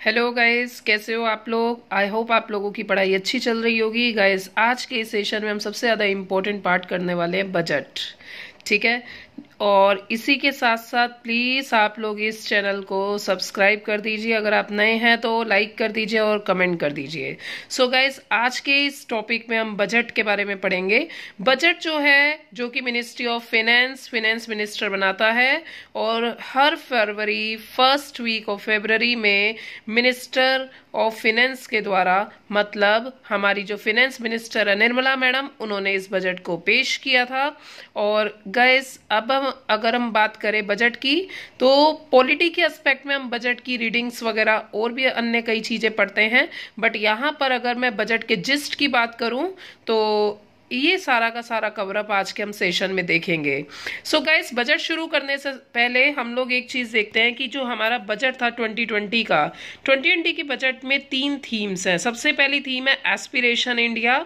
Hello guys, कैसे हो आप लोग। आई होप आप लोगों की पढ़ाई अच्छी चल रही होगी। गाइस, आज के इस सेशन में हम सबसे ज़्यादा इम्पोर्टेंट पार्ट करने वाले हैं बजट। ठीक है। और इसी के साथ साथ प्लीज़ आप लोग इस चैनल को सब्सक्राइब कर दीजिए, अगर आप नए हैं तो लाइक कर दीजिए और कमेंट कर दीजिए। सो गाइस, आज के इस टॉपिक में हम बजट के बारे में पढ़ेंगे। बजट जो है, जो कि मिनिस्ट्री ऑफ फाइनेंस मिनिस्टर बनाता है, और हर फरवरी फर्स्ट वीक ऑफ फरवरी में मिनिस्टर ऑफ फाइनेंस के द्वारा, मतलब हमारी जो फाइनेंस मिनिस्टर है निर्मला मैडम, उन्होंने इस बजट को पेश किया था। और गाइस, अब अगर हम बात करें बजट की, तो पॉलिटी के एस्पेक्ट में हम बजट की रीडिंग्स वगैरह और भी अन्य कई चीजें पढ़ते हैं, बट यहाँ पर अगर मैं बजट के जिस्ट की बात करूं तो ये सारा का सारा कवरअप आज के हम सेशन में देखेंगे। सो गाइस, बजट शुरू करने से पहले हम लोग एक चीज देखते हैं कि जो हमारा बजट था 2020 का, 2020 की बजट में 3 थीम्स हैं। सबसे पहली थीम है एस्पिरेशन इंडिया,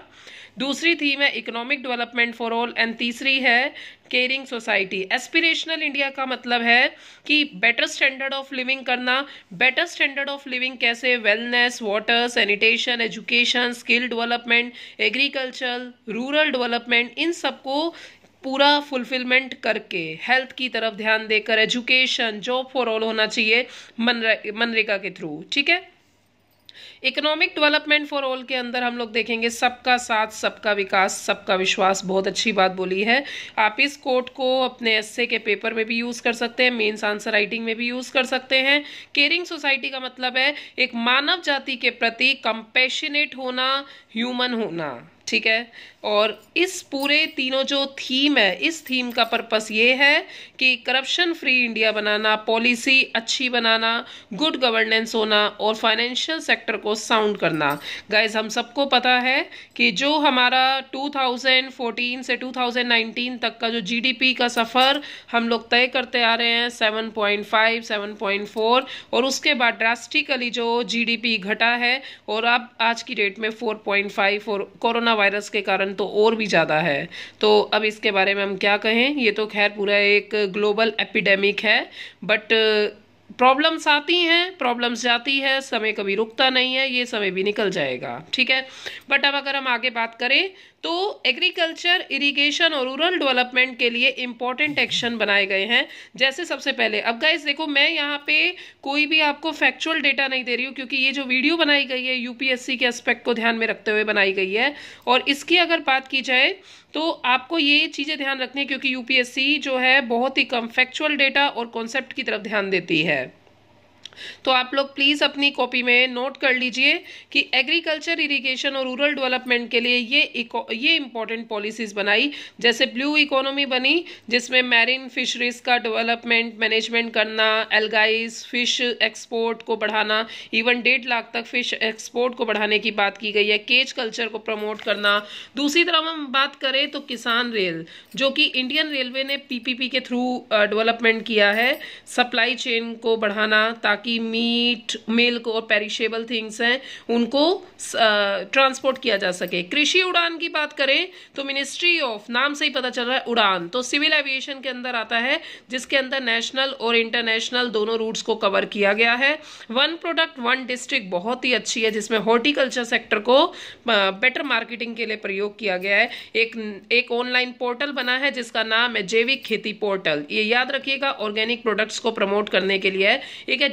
दूसरी थीम है economic development for all, and तीसरी है केयरिंग सोसाइटी। एस्पिरेशनल इंडिया का मतलब है कि बेटर स्टैंडर्ड ऑफ लिविंग करना। बेटर स्टैंडर्ड ऑफ लिविंग कैसे? Wellness, water, sanitation, education, skill development, agriculture, rural development, इन सबको पूरा फुलफिलमेंट करके, हेल्थ की तरफ ध्यान देकर, एजुकेशन, जॉब फॉर ऑल होना चाहिए मनरेगा के थ्रू। ठीक है। इकोनॉमिक डेवलपमेंट फॉर ऑल के अंदर हम लोग देखेंगे सबका साथ, सबका विकास, सबका विश्वास। बहुत अच्छी बात बोली है। आप इस कोट को अपने एस्से के पेपर में भी यूज कर सकते हैं, मेंस आंसर राइटिंग में भी यूज कर सकते हैं। केयरिंग सोसाइटी का मतलब है एक मानव जाति के प्रति कंपैशनेट होना, ह्यूमन होना। ठीक है। और इस पूरे तीनों जो थीम है, इस थीम का पर्पस ये है कि करप्शन फ्री इंडिया बनाना, पॉलिसी अच्छी बनाना, गुड गवर्नेंस होना और फाइनेंशियल सेक्टर को साउंड करना। गाइस, हम सबको पता है कि जो हमारा 2014 से 2019 तक का जो जीडीपी का सफर हम लोग तय करते आ रहे हैं 7.5, 7.4, और उसके बाद ड्रास्टिकली जो जीडीपी घटा है और अब आज की डेट में 4.5, और कोरोना वायरस के कारण तो और भी ज्यादा है। तो अब इसके बारे में हम क्या कहें, ये तो खैर पूरा एक ग्लोबल एपिडेमिक है। बट प्रॉब्लम्स आती हैं, प्रॉब्लम्स जाती है, समय कभी रुकता नहीं है, ये समय भी निकल जाएगा। ठीक है। बट अब अगर हम आगे बात करें तो एग्रीकल्चर, इरिगेशन और रूरल डेवलपमेंट के लिए इंपॉर्टेंट एक्शन बनाए गए हैं। जैसे सबसे पहले, अब गाइस देखो, मैं यहाँ पे कोई भी आपको फैक्चुअल डेटा नहीं दे रही हूँ, क्योंकि ये जो वीडियो बनाई गई है यूपीएससी के एस्पेक्ट को ध्यान में रखते हुए बनाई गई है। और इसकी अगर बात की जाए तो आपको ये चीजें ध्यान रखनी है, क्योंकि यूपीएससी जो है बहुत ही कम फैक्चुअल डेटा और कॉन्सेप्ट की तरफ ध्यान देती है। तो आप लोग प्लीज अपनी कॉपी में नोट कर लीजिए कि एग्रीकल्चर, इरिगेशन और रूरल डेवलपमेंट के लिए ये इंपॉर्टेंट पॉलिसीज बनाई। जैसे ब्लू इकोनॉमी बनी, जिसमें मैरीन फिशरीज का डेवलपमेंट मैनेजमेंट करना, एल्गाइज फिश एक्सपोर्ट को बढ़ाना, इवन 1.5 लाख तक फिश एक्सपोर्ट को बढ़ाने की बात की गई है, केज कल्चर को प्रमोट करना। दूसरी तरफ हम बात करें तो किसान रेल, जो कि इंडियन रेलवे ने पीपीपी के थ्रू डेवलपमेंट किया है, सप्लाई चेन को बढ़ाना ताकि मीट, मिल्क और पेरिशेबल थिंग्स हैं उनको ट्रांसपोर्ट किया जा सके। कृषि उड़ान की बात करें तो मिनिस्ट्री ऑफ, नाम से ही पता चल रहा है उड़ान, तो सिविल एविएशन के अंदर आता है, जिसके अंदर नेशनल और इंटरनेशनल दोनों रूट्स को कवर किया गया है। वन प्रोडक्ट वन डिस्ट्रिक्ट बहुत ही अच्छी है, जिसमें हॉर्टिकल्चर सेक्टर को बेटर मार्केटिंग के लिए प्रयोग किया गया है। एक ऑनलाइन पोर्टल बना है जिसका नाम है जैविक खेती पोर्टल, ये याद रखिएगा, ऑर्गेनिक प्रोडक्ट्स को प्रमोट करने के लिए है। एक है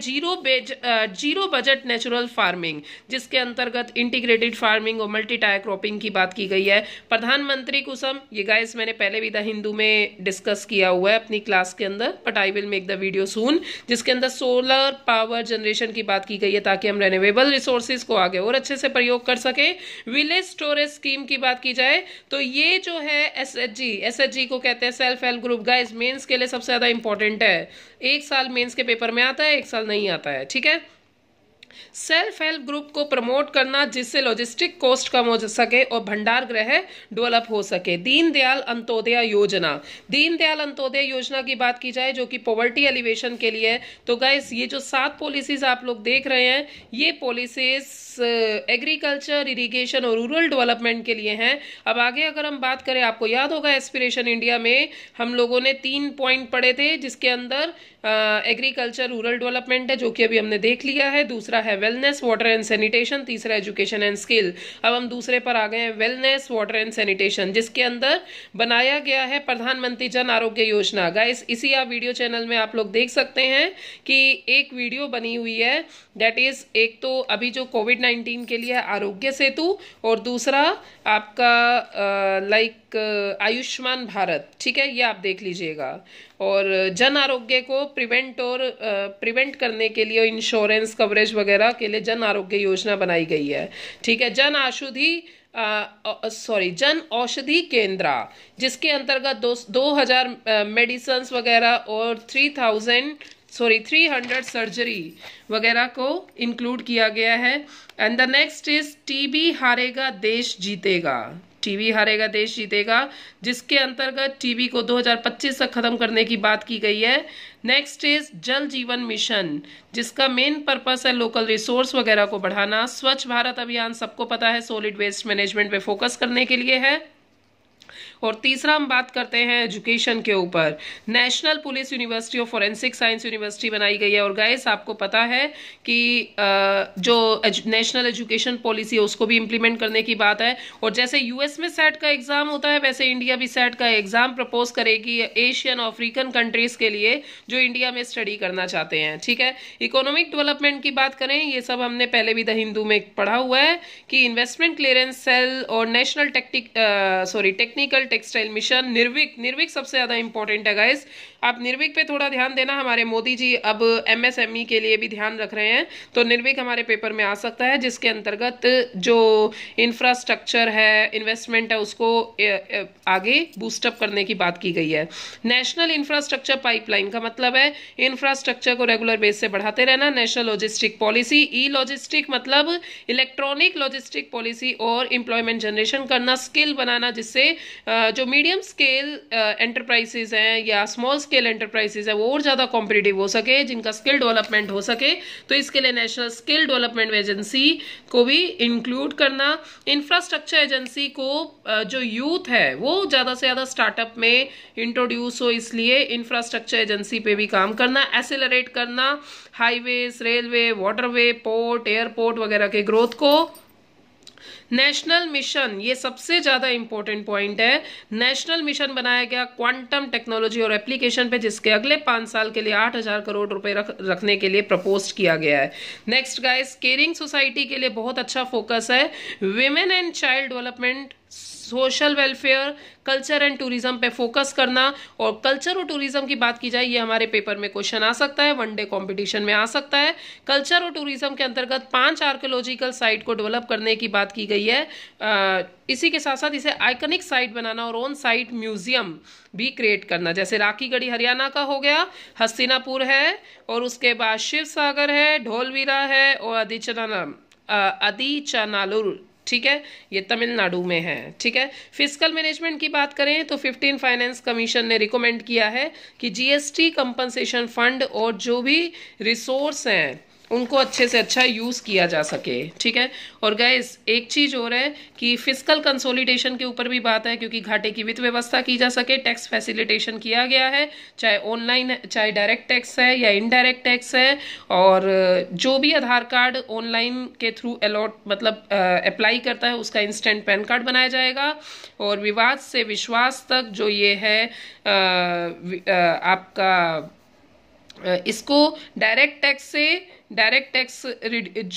जीरो बजट नेचुरल फार्मिंग, जिसके अंतर्गत इंटीग्रेटेड फार्मिंग और मल्टी टायर क्रॉपिंग की बात की गई है। प्रधानमंत्री कुसुम, ये गाइस मैंने पहले भी द हिंदू में डिस्कस किया हुआ है अपनी क्लास के अंदर, but I will make the video सून, जिसके अंदर सोलर पावर जनरेशन की बात की गई है ताकि हम रेन्यूएबल रिसोर्सेज को आगे और अच्छे से प्रयोग कर सके। विलेज स्टोरेज स्कीम की बात की जाए तो ये जो है एसएचजी को कहते हैं self help group. Guys, men's के लिए सबसे ज्यादा इंपॉर्टेंट है, एक साल मेंस के पेपर में आता है, एक साल नहीं आता है। ठीक है। सेल्फ हेल्प ग्रुप को प्रमोट करना, जिससे लॉजिस्टिक कॉस्ट कम हो सके और भंडार गृह डेवलप हो सके। दीनदयाल अंत्योदय योजना, दीनदयाल अंत्योदय योजना की बात की जाए जो कि पॉवर्टी एलिवेशन के लिए है। तो गाइस, ये जो 7 पॉलिसीज आप लोग देख रहे हैं, ये पॉलिसीज एग्रीकल्चर, इरिगेशन और रूरल डेवलपमेंट के लिए हैं। अब आगे अगर हम बात करें, आपको याद होगा एस्पिरेशन इंडिया में हम लोगों ने 3 पॉइंट पढ़े थे, जिसके अंदर एग्रीकल्चर रूरल डेवलपमेंट है, जो कि अभी हमने देख लिया है। दूसरा है वेलनेस वाटर एंड सैनिटेशन। तीसरा एजुकेशन एंड स्किल। अब हम दूसरे पर आ गए हैं, वेलनेस वाटर एंड सैनिटेशन, जिसके अंदर बनाया गया है प्रधानमंत्री जन आरोग्य योजना। गाइस इसी आप वीडियो चैनल में आप लोग देख सकते हैं कि एक वीडियो बनी हुई है, दैट इज एक तो अभी जो कोविड-19 के लिए आरोग्य सेतु, और दूसरा आपका आयुष्मान भारत। ठीक है, ये आप देख लीजिएगा। और जन आरोग्य को प्रिवेंट करने के लिए इंश्योरेंस कवरेज वगैरह के लिए जन आरोग्य योजना बनाई गई है। ठीक है, जन औषधि केंद्र, जिसके अंतर्गत 2000 मेडिसिन वगैरह और 300 सर्जरी वगैरह को इंक्लूड किया गया है। And the next is TB हारेगा देश जीतेगा। टीबी हारेगा देश जीतेगा, जिसके अंतर्गत टीबी को 2025 तक खत्म करने की बात की गई है। नेक्स्ट इज जल जीवन मिशन, जिसका मेन पर्पस है लोकल रिसोर्स वगैरह को बढ़ाना। स्वच्छ भारत अभियान सबको पता है, सॉलिड वेस्ट मैनेजमेंट पे फोकस करने के लिए है। और तीसरा हम बात करते हैं एजुकेशन के ऊपर, नेशनल पुलिस यूनिवर्सिटी और फॉरेंसिक साइंस यूनिवर्सिटी बनाई गई है। और गाइस आपको पता है कि जो नेशनल एजुकेशन पॉलिसी है उसको भी इम्प्लीमेंट करने की बात है। और जैसे यूएस में सेट का एग्जाम होता है, वैसे इंडिया भी सेट का एग्जाम प्रपोज करेगी एशियन अफ्रीकन कंट्रीज के लिए जो इंडिया में स्टडी करना चाहते हैं। ठीक है, इकोनॉमिक डेवलपमेंट की बात करें, ये सब हमने पहले भी द हिंदू में पढ़ा हुआ है कि इन्वेस्टमेंट क्लियरेंस सेल और national technical textile mission. Nirvik सबसे ज्यादा इंपॉर्टेंट है गाइस, आप निर्विक पे थोड़ा ध्यान देना। हमारे मोदी जी अब एमएसएमई के लिए भी ध्यान रख रहे हैं, तो निर्विक हमारे पेपर में आ सकता है, जिसके अंतर्गत जो इंफ्रास्ट्रक्चर है, इन्वेस्टमेंट है, उसको आगे बूस्टअप करने की बात की गई है। नेशनल इंफ्रास्ट्रक्चर पाइपलाइन का मतलब है इंफ्रास्ट्रक्चर को रेगुलर बेस से बढ़ाते रहना। नेशनल लॉजिस्टिक पॉलिसी, ई लॉजिस्टिक मतलब इलेक्ट्रॉनिक लॉजिस्टिक पॉलिसी और एम्प्लॉयमेंट जनरेशन करना, स्किल बनाना, जिससे जो मीडियम स्केल एंटरप्राइजेज हैं या स्मॉल स्केल एंटरप्राइजेज है वो और ज्यादा कॉम्पिटिटिव हो सके, जिनका स्किल डेवलपमेंट हो सके। तो इसके लिए नेशनल स्किल डेवलपमेंट एजेंसी को भी इंक्लूड करना। इंफ्रास्ट्रक्चर एजेंसी को जो यूथ है वो ज्यादा से ज्यादा स्टार्टअप में इंट्रोड्यूस हो, इसलिए इंफ्रास्ट्रक्चर एजेंसी पे भी काम करना, एसेलरेट करना highways, railway, waterway, port, airport वगैरह के ग्रोथ को। नेशनल मिशन, ये सबसे ज्यादा इंपॉर्टेंट पॉइंट है। नेशनल मिशन बनाया गया क्वांटम टेक्नोलॉजी और एप्लीकेशन पे, जिसके अगले 5 साल के लिए 8000 करोड़ रुपए रखने के लिए प्रपोज किया गया है। नेक्स्ट गाइस, केयरिंग सोसाइटी के लिए बहुत अच्छा फोकस है। Women and child development, social welfare, culture and tourism पे फोकस करना। और कल्चर और टूरिज्म की बात की जाए, ये हमारे पेपर में क्वेश्चन आ सकता है, वनडे कंपटीशन में आ सकता है। कल्चर और टूरिज्म के अंतर्गत 5 आर्कियोलॉजिकल साइट को डेवलप करने की बात की गई है। इसी के साथ साथ इसे आइकनिक साइट बनाना और ऑन साइट म्यूजियम भी क्रिएट करना, जैसे राखीगढ़ी हरियाणा का हो गया, हस्तिनापुर है, और उसके बाद शिव सागर है, ढोलवीरा है, और आदिचनालुर, ठीक है, ये तमिलनाडु में है। ठीक है, फिस्कल मैनेजमेंट की बात करें तो 15 फाइनेंस कमीशन ने रिकमेंड किया है कि जीएसटी कंपनसेशन फंड और जो भी रिसोर्स हैं उनको अच्छे से अच्छा यूज किया जा सके। ठीक है, और गाइस एक चीज और है कि फिस्कल कंसोलिडेशन के ऊपर भी बात है, क्योंकि घाटे की वित्त व्यवस्था की जा सके। टैक्स फैसिलिटेशन किया गया है, चाहे ऑनलाइन, चाहे डायरेक्ट टैक्स है या इनडायरेक्ट टैक्स है। और जो भी आधार कार्ड ऑनलाइन के थ्रू अप्लाई करता है उसका इंस्टेंट पैन कार्ड बनाया जाएगा। और विवाद से विश्वास तक जो ये है आपका इसको डायरेक्ट टैक्स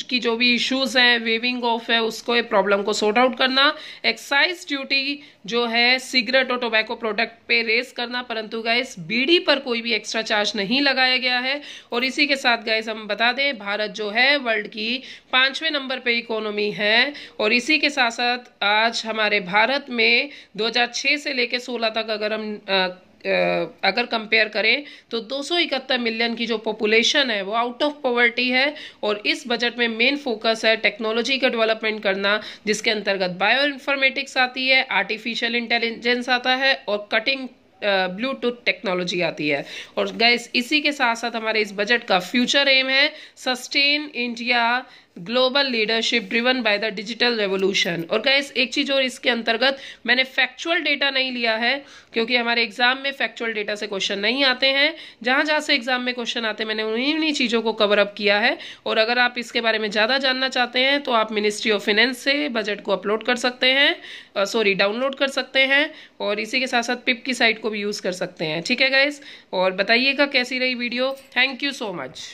की जो भी इश्यूज हैं, वेविंग ऑफ है, उसको प्रॉब्लम को सॉर्ट आउट करना। एक्साइज ड्यूटी जो है सिगरेट और टोबैको प्रोडक्ट पे रेस करना, परंतु गाइस बीड़ी पर कोई भी एक्स्ट्रा चार्ज नहीं लगाया गया है। और इसी के साथ गाइस हम बता दें, भारत जो है वर्ल्ड की 5वें नंबर पे इकोनॉमी है। और इसी के साथ साथ आज हमारे भारत में 2006 से लेके 16 तक अगर कंपेयर करें तो 271 मिलियन की जो पॉपुलेशन है वो आउट ऑफ पॉवर्टी है। और इस बजट में मेन फोकस है टेक्नोलॉजी का डेवलपमेंट करना, जिसके अंतर्गत बायो इन्फॉर्मेटिक्स आती है, आर्टिफिशियल इंटेलिजेंस आता है और कटिंग ब्लूटूथ टेक्नोलॉजी आती है। और गाइस इसी के साथ साथ हमारे इस बजट का फ्यूचर एम है sustain India global leadership driven by the digital revolution. और गाइस एक चीज और इसके अंतर्गत मैंने फैक्चुअल डेटा नहीं लिया है, क्योंकि हमारे एग्जाम में फैक्चुअल डेटा से क्वेश्चन नहीं आते हैं। जहां जहां से एग्जाम में क्वेश्चन आते हैं मैंने उन्हीं चीजों को कवर अप किया है। और अगर आप इसके बारे में ज्यादा जानना चाहते हैं तो आप मिनिस्ट्री ऑफ फाइनेंस से बजट को अपलोड कर सकते हैं, डाउनलोड कर सकते हैं, और इसी के साथ साथ पिप की साइट को भी यूज कर सकते हैं। ठीक है गाइस, और बताइएगा कैसी रही video. Thank you so much.